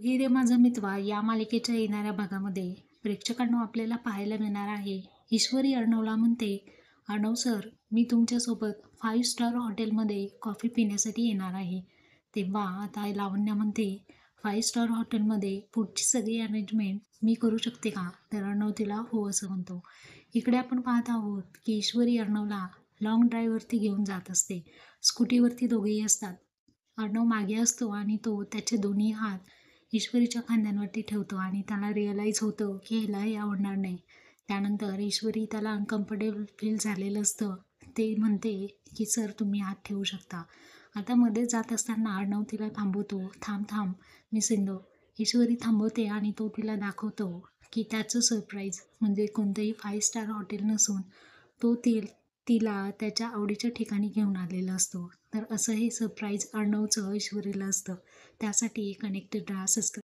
हे रे माझा मित्वा या मालिकेच्या येणाऱ्या भागामध्ये प्रेक्षकांना आपल्याला पाहायला मिळणार आहे. ईश्वरी अर्णवला म्हणते, अर्णव सर, मी तुमच्यासोबत 5 स्टार हॉटेलमध्ये कॉफी पिण्यासाठी येणार आहे. तेव्हा आता लावण्या म्हणते, 5 स्टार हॉटेलमध्ये पुढची सगळी अरेंजमेंट मी करू शकते का? तर अर्णव तिला हो असं म्हणतो. इकडे आपण पाहत आहोत की ईश्वरी अर्णवला लॉंग ड्राईव्हवरती घेऊन जात असते. स्कूटीवरती दोघेही असतात. अर्णव मागे असतो आणि तो त्याचे दोन्ही हात ईश्वरीच्या खांद्यांवरती ठेवतो आणि त्याला रिअलाईज होतं की ह्याला हे आवडणार नाही. त्यानंतर ईश्वरी त्याला अनकम्फर्टेबल फील झालेलं असतं. ते म्हणते की सर तुम्ही हात ठेवू शकता. आता मध्ये जात असताना अर्णव तिला थांबवतो. थांब थांब मी सिंधू. ईश्वरी थांबवते आणि तो तिला दाखवतो की त्याचं सरप्राईज म्हणजे कोणतंही 5 स्टार हॉटेल नसून तो तिला त्याच्या आवडीच्या ठिकाणी घेऊन आलेला असतो. तर असं हे सरप्राईज अर्णवचं ईश्वरीला असतं. त्यासाठी कनेक्टेड राहा. सबस्क्राईब